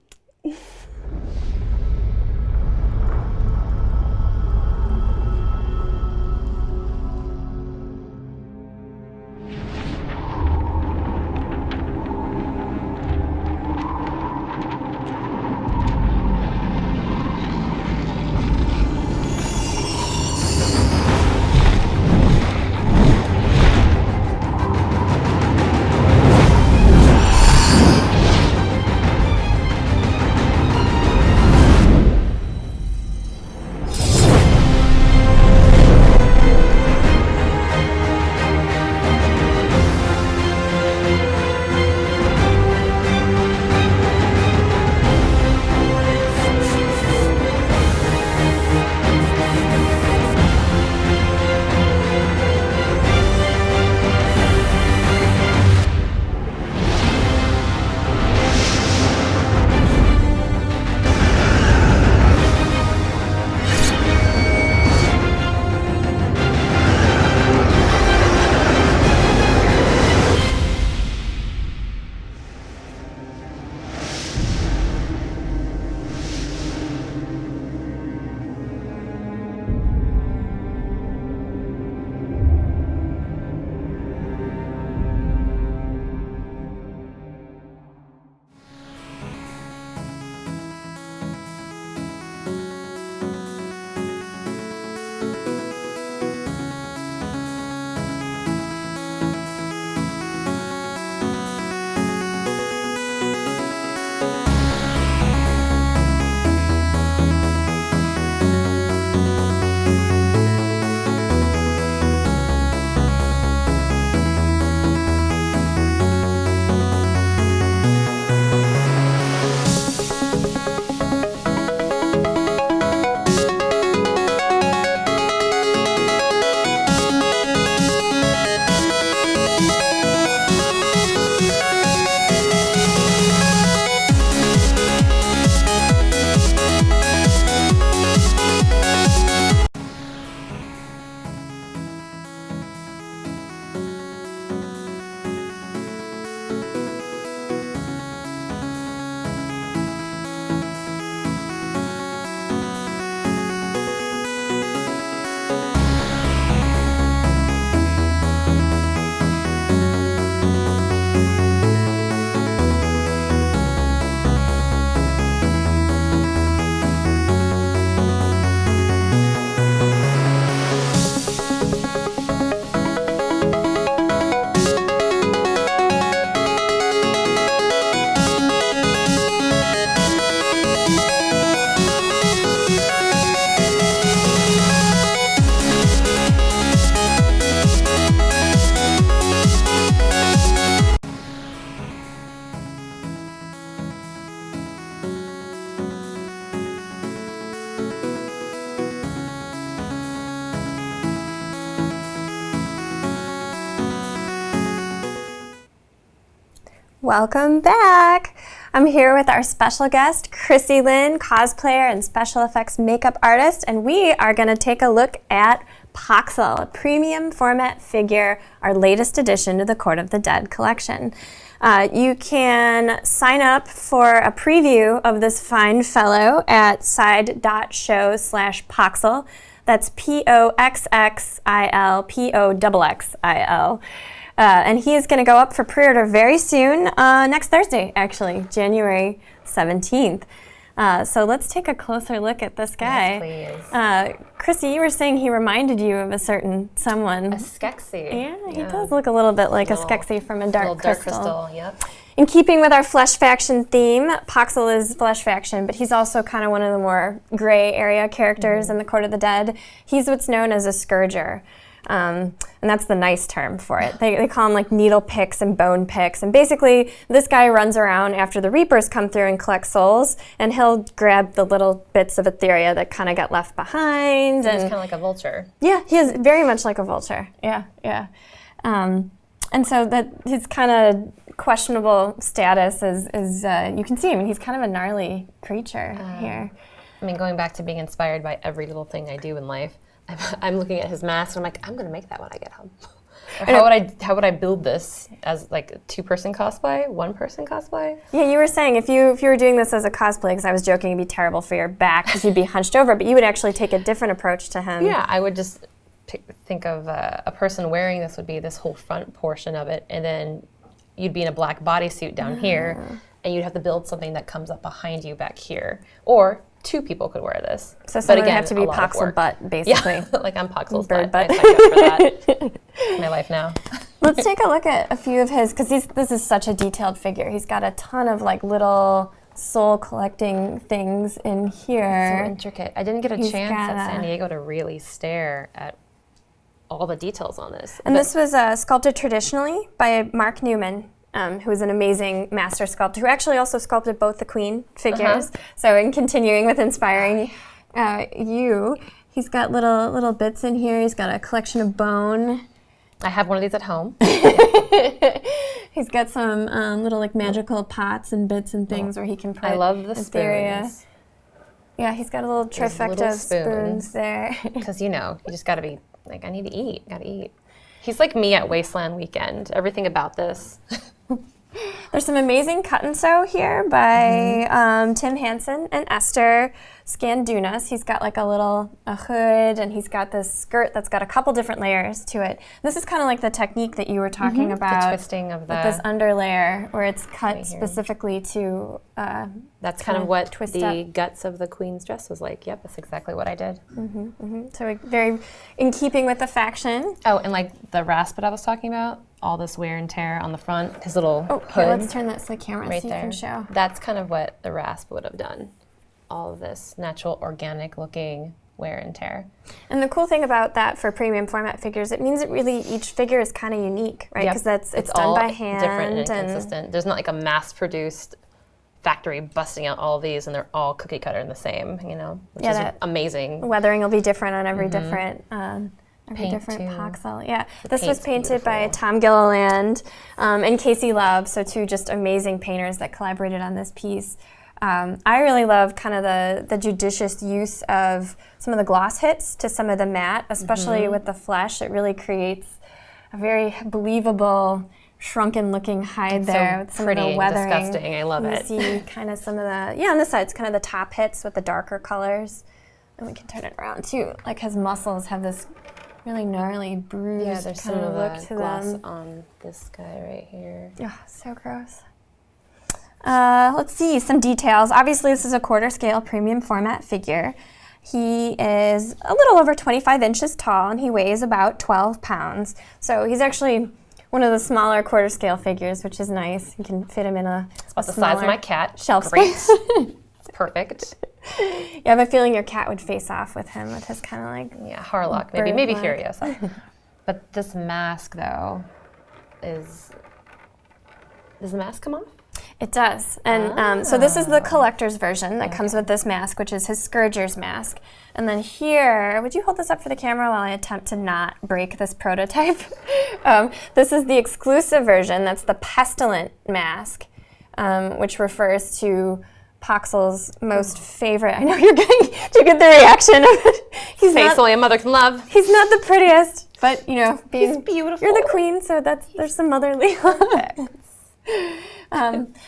Welcome back. I'm here with our special guest, Chrissy Lynn, cosplayer and special effects makeup artist, and we are going to take a look at Poxxil, a premium format figure, our latest addition to the Court of the Dead collection. You can sign up for a preview of this fine fellow at side.show/Poxxil. That's Poxxil, Poxxil. And he is going to go up for pre-order very soon, next Thursday, actually, January 17th. So let's take a closer look at this guy. Yes, please. Chrissy, you were saying he reminded you of a certain someone. A Skeksis. Yeah, he does look a little bit like a Skeksis from a dark crystal. Yep. In keeping with our Flesh Faction theme, Poxxil is Flesh Faction, but he's also kind of one of the more gray area characters in the Court of the Dead. He's what's known as a Scourger. And that's the nice term for it. They call him like needle picks and bone picks. And basically, this guy runs around after the Reapers come through and collect souls, and he'll grab the little bits of etheria that kind of got left behind. So he's kind of like a vulture. Yeah, he is very much like a vulture. Yeah. And so that his kind of questionable status is you can see him. He's kind of a gnarly creature here. I mean, going back to being inspired by every little thing I do in life, I'm looking at his mask and I'm like, I'm gonna make that when I get home. How would I build this as like a 2-person cosplay, 1-person cosplay? Yeah, you were saying if you were doing this as a cosplay, because I was joking, it'd be terrible for your back because you'd be hunched over, but you would actually take a different approach to him. Yeah, I would just think of a person wearing this would be this whole front portion of it, and then you'd be in a black bodysuit down here, and you'd have to build something that comes up behind you back here, or 2 people could wear this. So someone would have to be Poxxil butt, basically. Yeah, like I'm Poxxil's Bird butt. butt. I signed up for that. It's my life now. Let's take a look at a few of his, because this is such a detailed figure. He's got a ton of like little soul collecting things in here. So intricate. I didn't get a chance at San Diego to really stare at all the details on this. And this was sculpted traditionally by Mark Newman, who is an amazing master sculptor, who actually also sculpted both the Queen figures. So in continuing with inspiring you, he's got little bits in here. He's got a collection of bone. I have one of these at home. He's got some little like magical pots and bits and things where he can put I love the etheria. spoons. Yeah, he's got a little trifecta of spoons there. Because you just got to be like, I need to eat. Got to eat. He's like me at Wasteland Weekend. Everything about this. There's some amazing cut and sew here by Tim Hansen and Esther Scandunas. He's got like a hood, and he's got this skirt that's got a couple different layers to it. This is kind of like the technique that you were talking about. The twisting of with this underlayer where it's cut specifically to that's kind of what twist the up. guts of the Queen's dress was like. Yep, that's exactly what I did. So very in keeping with the faction. Oh, and like the rasp that I was talking about, all this wear and tear on the front, his little hood. Here, let's turn that to the camera right so you there. can show. That's kind of what the rasp would have done. All of this natural, organic looking wear and tear. And the cool thing about that for premium format figures, it means that really each figure is kind of unique, right? Because it's done all by hand. Different and consistent. There's not like a mass-produced factory busting out all of these and they're all cookie cutter and the same, which is amazing. Weathering will be different on every different Paint different too. Poxxil. Yeah, this was paint's painted by beautiful. Tom Gilliland and Casey Love, so 2 just amazing painters that collaborated on this piece. I really love kind of the judicious use of some of the gloss hits to some of the matte, especially with the flesh. It really creates a very believable, shrunken-looking hide there with some pretty of the weathering. And disgusting. I love it. You see kind of some of the, on this side, it's kind of the top hits with the darker colors. And we can turn it around too. Like his muscles have this really gnarly, bruised Yeah, there's some kind of look the to gloss them. on this guy right here. Oh, so gross. Let's see some details. Obviously, this is a quarter scale premium format figure. He is a little over 25 inches tall and he weighs about 12 pounds. So he's actually one of the smaller quarter scale figures, which is nice. You can fit him in a About the size of my cat. shelf Great. space. It's perfect. You have a feeling your cat would face off with him with his kind of like Yeah, Harlock, bird maybe blood. Furiosa. But this mask though does the mask come off? It does. And so this is the collector's version that comes with this mask, which is his Scourger's mask. And then here, would you hold this up for the camera while I attempt to not break this prototype? This is the exclusive version. That's the Pestilent Mask, which refers to Poxxil's most favorite. I know you're getting to get the reaction of it. He's face only a mother can love. He's not the prettiest, but you know, he's beautiful. You're the queen, so there's some motherly love.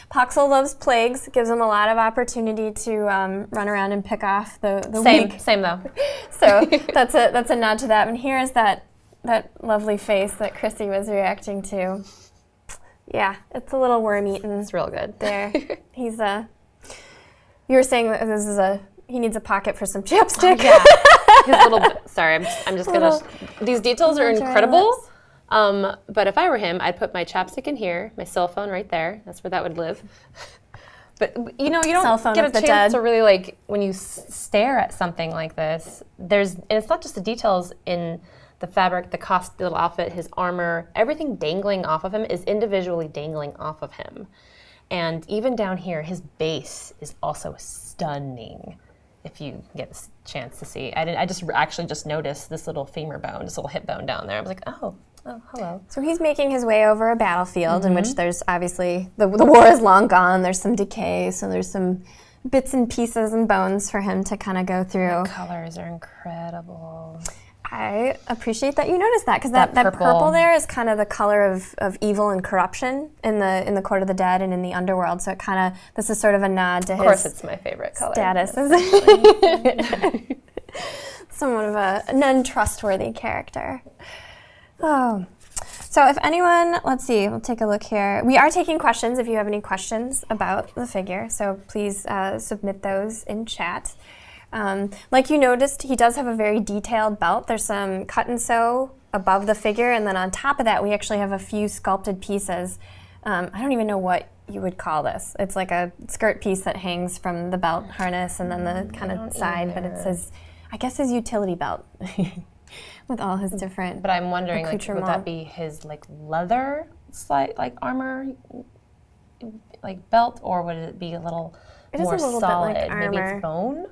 Poxxil loves plagues. Gives him a lot of opportunity to run around and pick off the weak. Same though. So that's a nod to that. And here is that lovely face that Chrissy was reacting to. Yeah, it's a little worm-eaten. It's real good. There, he's You were saying that he needs a pocket for some chapstick. Yeah, his little. Sorry, I'm just gonna. These details are incredible. But if I were him, I'd put my chapstick in here, my cell phone right there. That's where that would live. But you know, you don't get a chance to really like when you stare at something like this. And it's not just the details in the fabric, the little outfit, his armor, everything dangling off of him is individually dangling off of him. And even down here, his base is also stunning. If you get a chance to see, I just actually noticed this little femur bone, this little hip bone down there. I was like, oh, hello. So he's making his way over a battlefield in which there's obviously, the war is long gone, there's some decay, so there's some bits and pieces and bones for him to kind of go through. The colors are incredible. I appreciate that you noticed that, because that purple there is kind of the color of evil and corruption in the Court of the Dead and in the Underworld, so this is sort of a nod to his... Of course it's my favorite color. ...status as somewhat of a non-trustworthy character. Oh, so if anyone, let's see, we'll take a look here. We are taking questions if you have any questions about the figure, so please submit those in chat. Like you noticed, he does have a very detailed belt. There's some cut and sew above the figure, and then on top of that, we actually have a few sculpted pieces. I don't even know what you would call this. It's like a skirt piece that hangs from the belt harness and then the kind of side, but it says, I guess his utility belt. With all his different. But I'm wondering, like, would that be his like leather armor, like belt, or would it be a little more solid? Bit like armor. Maybe it's bone.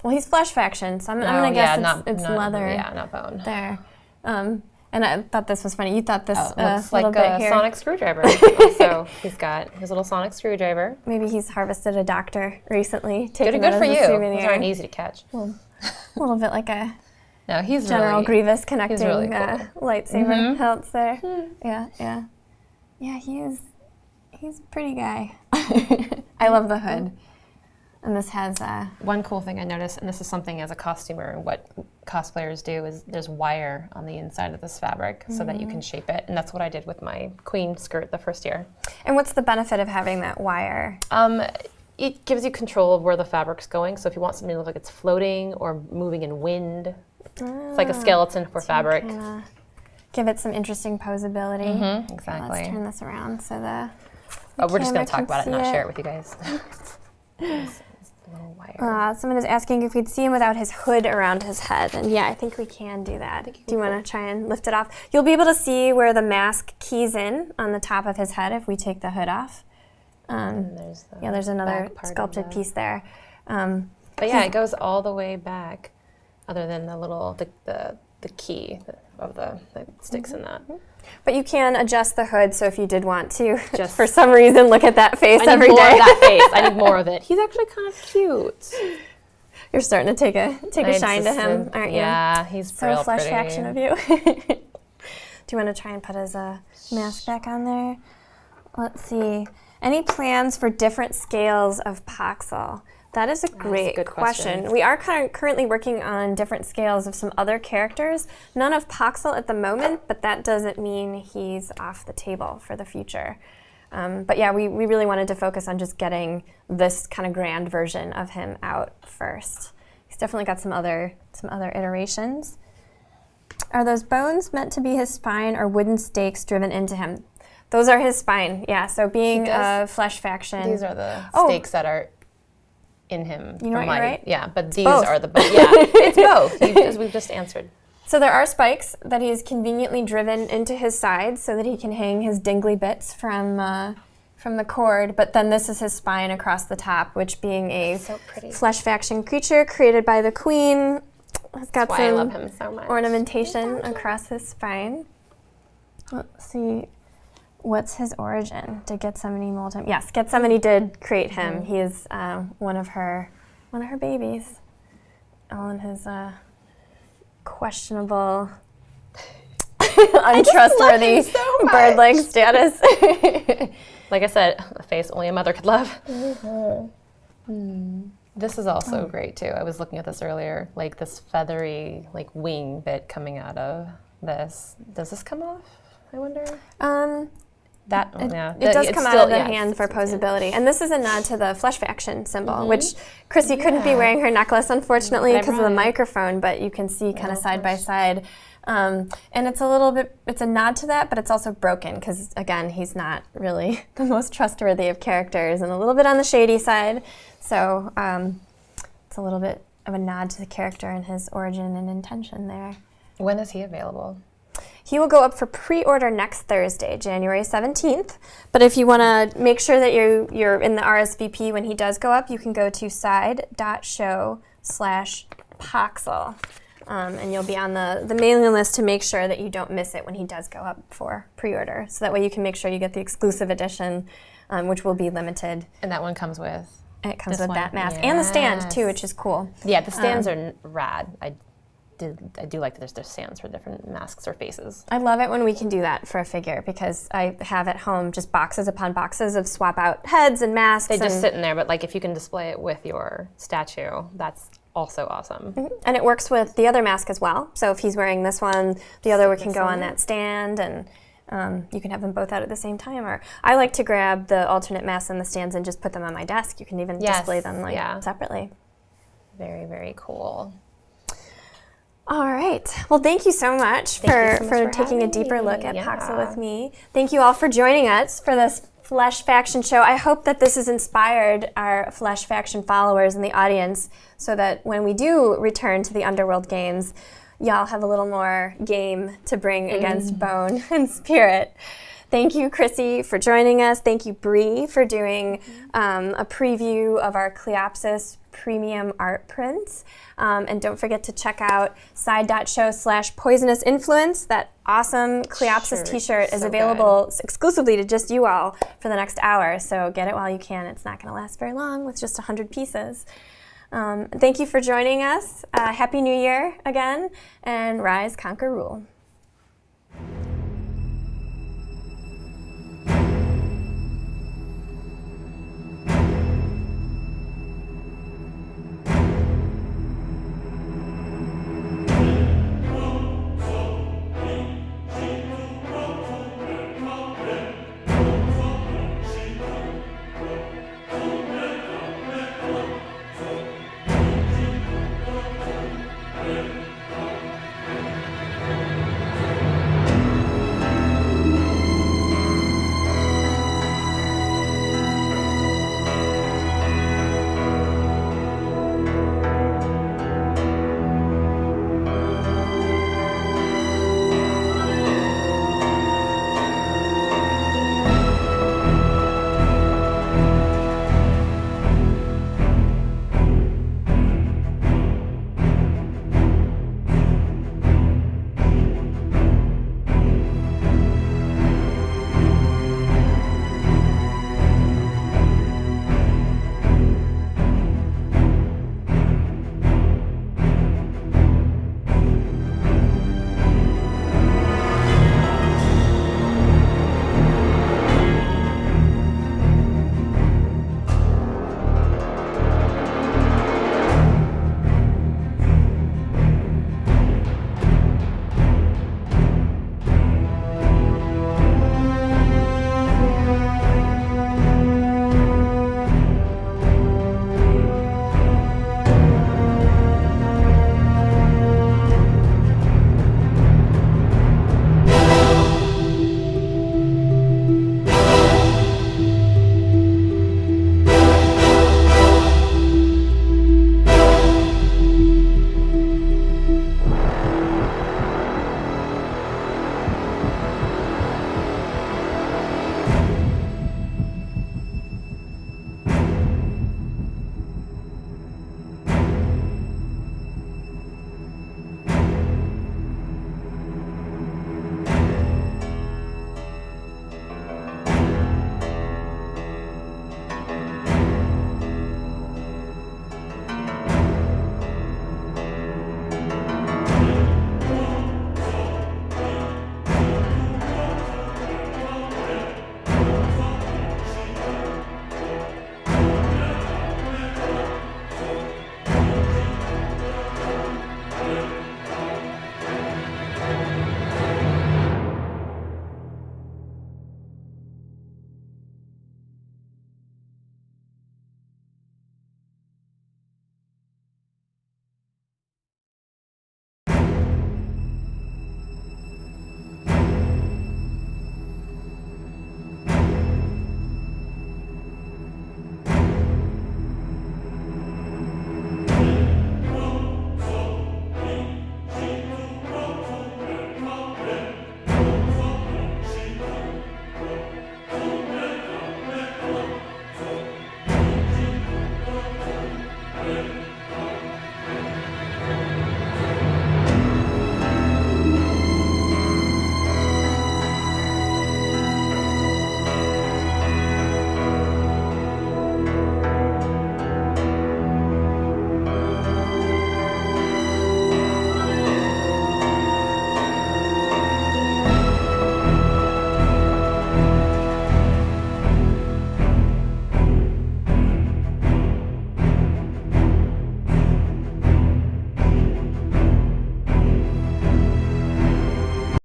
Well, he's flesh faction, so I'm gonna guess it's leather. Yeah, not bone. There. And I thought this was funny. You thought this looks little like bit a here. sonic screwdriver. So he's got his little sonic screwdriver. Maybe he's harvested a doctor recently. Good for you. Those aren't easy to catch. Well, a little bit like a. No, he's General really, Grievous connecting really cool. lightsaber hilts there. Yeah. He's a pretty guy. I love the hood. And this has one cool thing I noticed, and this is something as a costumer, what cosplayers do is there's wire on the inside of this fabric so that you can shape it, and that's what I did with my queen skirt the first year. And what's the benefit of having that wire? It gives you control of where the fabric's going, so if you want something to look like it's floating or moving in wind, it's like a skeleton for fabric. Give it some interesting posability. Exactly. Let's turn this around so we're just going to talk about it and not share it with you guys. This little wire. Someone is asking if we'd see him without his hood around his head, and yeah, I think we can do that. Do you want to try and lift it off? You'll be able to see where the mask keys in on the top of his head if we take the hood off. There's another sculpted piece there. But yeah, it goes all the way back, other than the key that sticks in that. But you can adjust the hood, so if you did want to, just for some reason, look at that face every day. I need more of that face. I need more of it. He's actually kind of cute. You're starting to take a shine to him, aren't you? Yeah, he's so real flesh pretty. action of you. Do you want to try and put his mask back on there? Let's see. Any plans for different scales of Poxxil? That is a great question. We are currently working on different scales of some other characters. None of Poxxil at the moment, but that doesn't mean he's off the table for the future. But yeah, we really wanted to focus on just getting this kind of grand version of him out first. He's definitely got some other iterations. Are those bones meant to be his spine or wooden stakes driven into him? Those are his spine, yeah. So being a flesh faction. These are the stakes that are in him. You know what, you're right? Yeah, but these are the both. Yeah, it's both, as we've just answered. So there are spikes that he's conveniently driven into his sides so that he can hang his dingly bits from from the cord, but then this is his spine across the top, which being a So pretty. flesh faction creature created by the queen. Has got That's why I some love him so much. ornamentation across his spine. Let's see, what's his origin? Did Gethsemane mold him? Yes, Gethsemane did create him. He is one of her babies. All in his questionable, untrustworthy bird-like status. Like I said, a face only a mother could love. This is also great too. I was looking at this earlier, like this feathery like wing bit coming out of this. Does this come off, I wonder? It does come out of the hand for posability. And this is a nod to the flesh faction symbol, which Chrissy couldn't be wearing her necklace, unfortunately, because of the microphone, but you can see kind of side by side. And it's a little bit, it's a nod to that, but it's also broken because, again, he's not really the most trustworthy of characters and a little bit on the shady side. So it's a little bit of a nod to the character and his origin and intention there. When is he available? He will go up for pre-order next Thursday, January 17th. But if you want to make sure that you're in the RSVP when he does go up, you can go to side.show/Poxxil. And you'll be on the mailing list to make sure that you don't miss it when he does go up for pre-order. So that way you can make sure you get the exclusive edition, which will be limited. And that one comes with? It comes with that mask. And the stand, too, which is cool. Yeah, the stands are rad. I do like that there's stands for different masks or faces. I love it when we can do that for a figure because I have at home just boxes upon boxes of swap out heads and masks. They just sit in there, but like if you can display it with your statue, that's also awesome. And it works with the other mask as well. So if he's wearing this one, the other one can go on that stand, and you can have them both out at the same time. Or I like to grab the alternate masks and the stands and just put them on my desk. You can even display them separately. Very, very cool. All right. Well, thank you so much for taking a deeper look at Poxxil with me. Thank you all for joining us for this Flesh Faction show. I hope that this has inspired our Flesh Faction followers in the audience so that when we do return to the Underworld games, y'all have a little more game to bring against Bone and Spirit. Thank you, Chrissy, for joining us. Thank you, Bree, for doing a preview of our Cleopsis premium art prints. And don't forget to check out side.show/poisonous influence. That awesome Cleopsis t-shirt is available exclusively to just you all for the next hour. So get it while you can. It's not going to last very long with just 100 pieces. Thank you for joining us. Happy New Year again, and rise, conquer, rule.